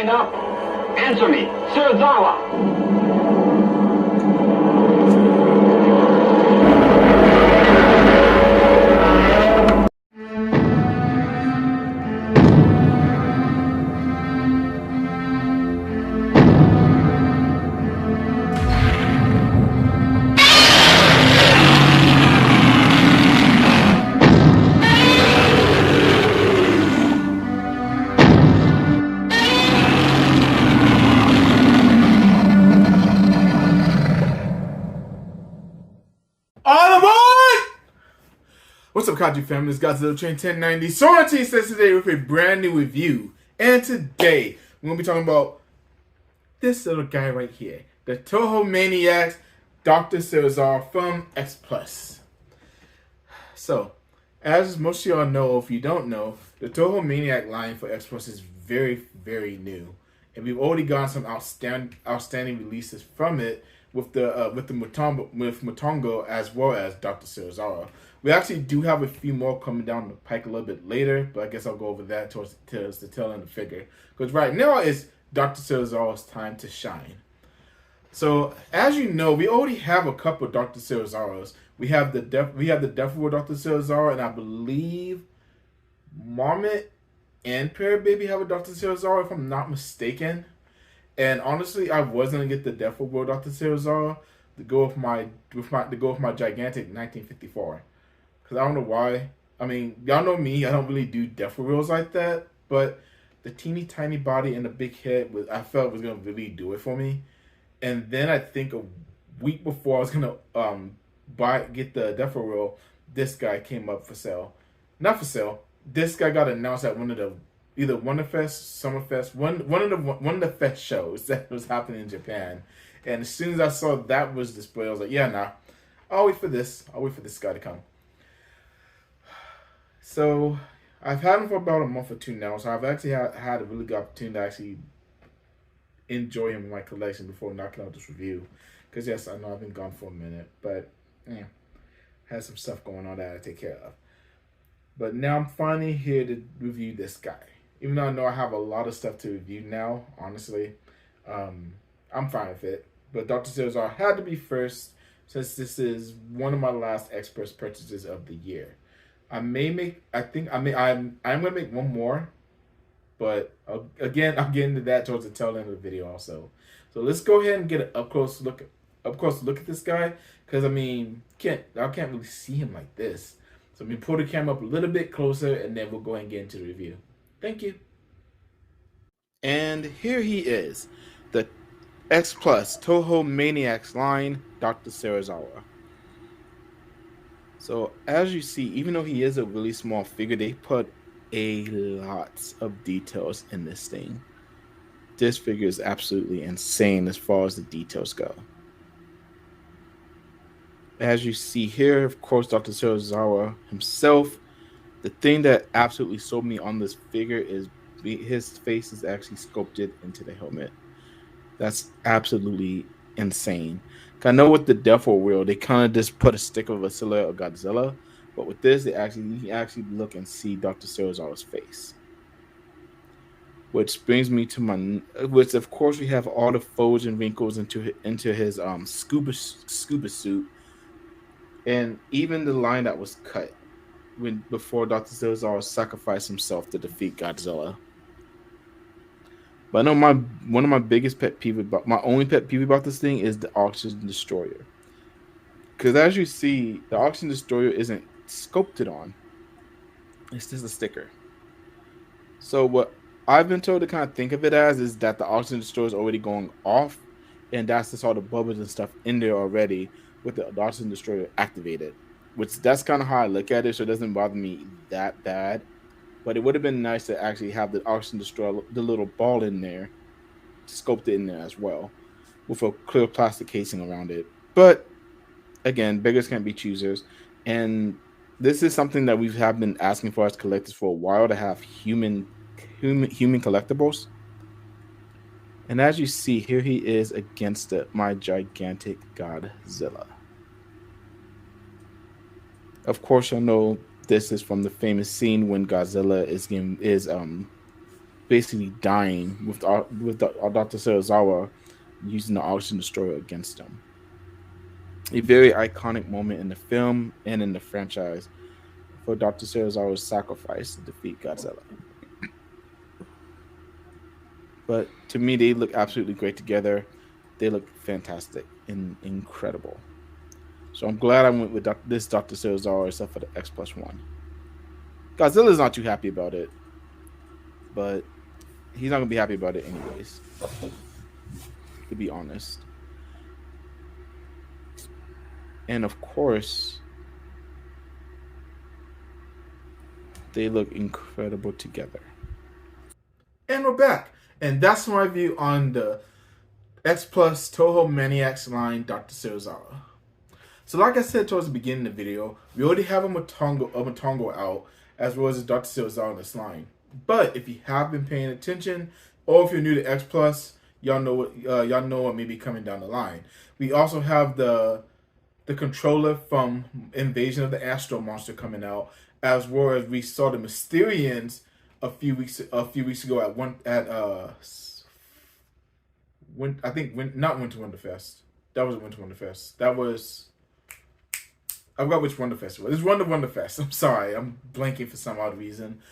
stand up? Answer me, Seriwza. On the board! What's up, Kaiju family? This is Godzilla Train 1090. Sorority says today with a brand new review. And today, we're going to be talking about this little guy right here. The Toho Maniacs, Dr.Seriwza from X+. So, as most of y'all know, if you don't know, the Toho Maniac line for X+ is very, very new. And we've already gotten some outstanding releases from it, with Motongo as well as Dr.Seriwza. We actually do have a few more coming down the pike a little bit later, but I guess I'll go over that towards the tail end of the figure. Because right now it's Dr.Seriwza's time to shine. So as you know, we already have a couple of Dr.Seriwzas. We have the Death World Dr.Seriwza, and I believe Marmot and Parababy have a Dr.Seriwza, if I'm not mistaken. And honestly, I was gonna get the Death World Dr.Seriwza to go with my gigantic 1954. Cause I don't know why. I mean, y'all know me. I don't really do Death Worlds like that. But the teeny tiny body and the big head I felt was gonna really do it for me. And then I think a week before I was gonna get the Death World, this guy came up for sale. Not for sale. This guy got announced at one of the either Wonderfest, Summerfest, one of the fest shows that was happening in Japan. And as soon as I saw that was displayed, I was like, yeah, nah, I'll wait for this. I'll wait for this guy to come. So I've had him for about a month or two now, so I've actually had a really good opportunity to actually enjoy him in my collection before knocking out this review. Because yes, I know I've been gone for a minute, but yeah, had some stuff going on that I had to take care of. But now I'm finally here to review this guy. Even though I know I have a lot of stuff to review now, honestly, I'm fine with it. But Dr.Seriwza had to be first, since this is one of my last Express purchases of the year. I'm gonna make one more, but I'll get into that towards the tail end of the video also. So let's go ahead and get an up close look at this guy, because I mean, I can't really see him like this. So let me pull the camera up a little bit closer, and then we'll go ahead and get into the review. Thank you. And here he is, the X+ Toho Maniacs line, Dr.Seriwza. So as you see, even though he is a really small figure, they put a lot of details in this thing. This figure is absolutely insane as far as the details go. As you see here, of course, Dr.Seriwza himself. The thing that absolutely sold me on this figure is his face is actually sculpted into the helmet. That's absolutely insane. I know with the Death World, they kind of just put a stick of a silhouette of Godzilla, but with this, you can actually look and see Dr.Seriwza's face. Which brings me to which of course we have all the folds and wrinkles into his scuba suit, and even the line that was cut before Dr.Seriwza sacrificed himself to defeat Godzilla. But I know my only pet peeve about this thing is the Oxygen Destroyer. Because as you see, the Oxygen Destroyer isn't sculpted on. It's just a sticker. So what I've been told to kind of think of it as is that the Oxygen Destroyer is already going off, and that's just all the bubbles and stuff in there already with the Oxygen Destroyer activated. Which that's kind of how I look at it, so it doesn't bother me that bad. But it would have been nice to actually have the Oxygen Destroyer, the little ball in there, sculpted in there as well, with a clear plastic casing around it. But again, beggars can't be choosers, and this is something that we have been asking for as collectors for a while, to have human collectibles. And as you see, here he is against my gigantic Godzilla. Of course, you'll know this is from the famous scene when Godzilla is basically dying with Dr. Seriwza using the Oxygen Destroyer against him. A very iconic moment in the film and in the franchise for Dr. Seriwza's sacrifice to defeat Godzilla. But to me, they look absolutely great together. They look fantastic and incredible. So I'm glad I went with this Dr. Seriwza except for the X+1. Godzilla's not too happy about it, but he's not gonna be happy about it anyways. To be honest. And of course, they look incredible together. And we're back. And that's my review on the X Plus Toho Maniacs line Dr. Seriwza. So like I said towards the beginning of the video, we already have a Motongo out, as well as a Dr. Seriwza on this line. But if you have been paying attention, or if you're new to X Plus, y'all know what may be coming down the line. We also have the controller from Invasion of the Astro Monster coming out, as well as we saw the Mysterians a few weeks ago at not Winter Wonderfest. That was Winter Wonderfest. That was, I forgot which Wonderfest it was. It's Wonderfest. I'm sorry, I'm blanking for some odd reason.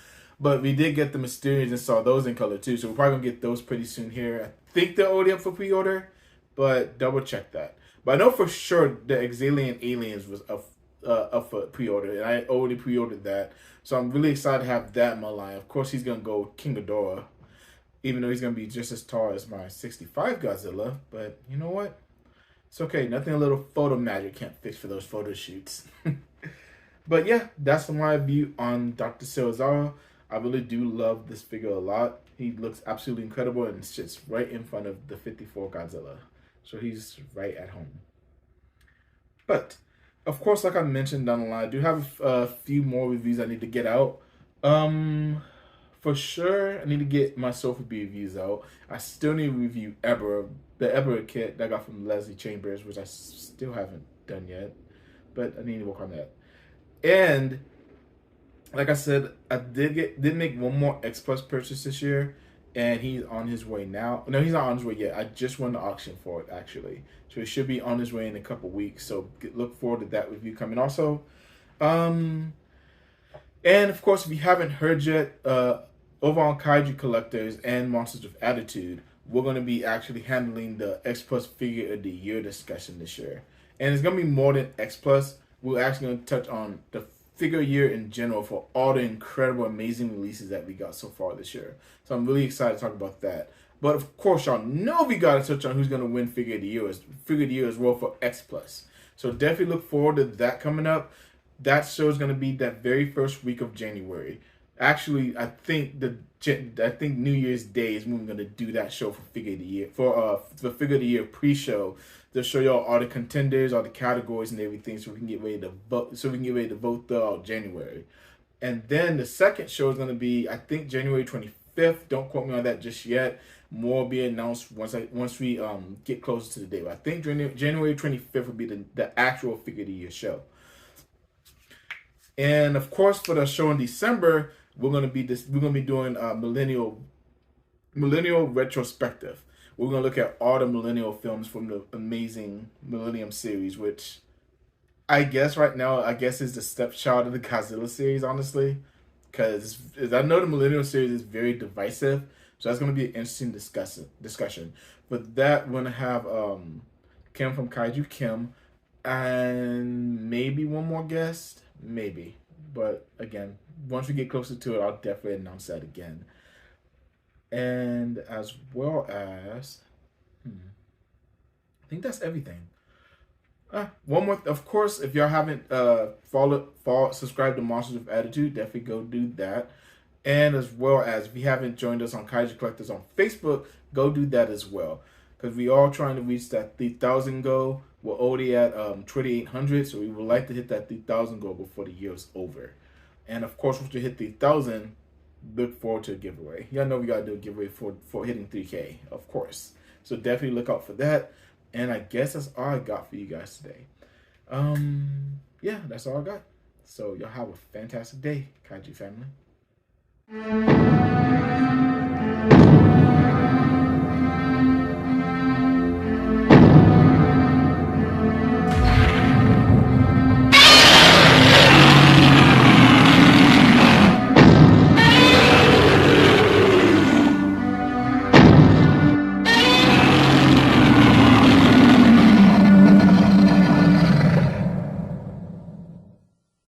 But we did get the Mysterians and saw those in color too, so we're probably gonna get those pretty soon here. I think they're already up for pre-order, but double check that. But I know for sure the Exalien Aliens was up for pre-order, and I already pre-ordered that. So I'm really excited to have that in my line. Of course, he's gonna go King Ghidorah, even though he's gonna be just as tall as my 65 Godzilla. But you know what? It's okay. Nothing a little photo magic can't fix for those photo shoots. But yeah, that's my view on Dr. Seriwza. I really do love this figure a lot. He looks absolutely incredible and sits right in front of the 54 Godzilla. So he's right at home. But, of course, like I mentioned down the line, I do have a few more reviews I need to get out. For sure, I need to get my Sofa B reviews out. I still need to review the Ebra kit that I got from Leslie Chambers, which I still haven't done yet. But I need to work on that. And like I said, I did make one more X Plus purchase this year, and he's on his way now. No, he's not on his way yet. I just won the auction for it actually, so he should be on his way in a couple weeks. So look forward to that review coming also. And of course, if you haven't heard yet, over on Kaiju Collectors and Monsters of Attitude, we're going to be actually handling the X Plus Figure of the Year discussion this year, and it's going to be more than X Plus. We're actually going to touch on the figure year in general for all the incredible, amazing releases that we got so far this year. So I'm really excited to talk about that. But of course, y'all know we got to touch on who's going to win figure of the year as well for X Plus. So definitely look forward to that coming up. That show is going to be that very first week of January. Actually, I think New Year's Day is when we're going to do that show for figure of the year for figure of the year pre-show. They'll show y'all all the contenders, all the categories and everything, so we can get ready to vote. So we can get ready to vote throughout January. And then the second show is going to be, I think, January 25th. Don't quote me on that just yet. More will be announced once we get closer to the day. But I think January 25th will be the actual figure of the year show. And of course, for the show in December, we're going to be doing Millennial Retrospective. We're going to look at all the Millennial films from the amazing Millennium series, which I guess right now, is the stepchild of the Godzilla series, honestly. Because I know the Millennial series is very divisive, so that's going to be an interesting discussion. But that, we're going to have Kim from Kaiju Kim, and maybe one more guest, maybe. But again, once we get closer to it, I'll definitely announce that again. And as well as, I think that's everything. One more, of course, if y'all haven't subscribed to Monsters of Attitude, definitely go do that. And as well as, if you haven't joined us on Kaiju Collectors on Facebook, go do that as well. Because we are trying to reach that 3,000 goal. We're already at 2,800, so we would like to hit that 3,000 goal before the year is over. And of course, once we hit 3,000, look forward to a giveaway. Y'all know we gotta do a giveaway for hitting 3K, of course. So definitely look out for that. And I guess that's all I got for you guys today. Yeah, that's all I got. So y'all have a fantastic day, Kaiju family.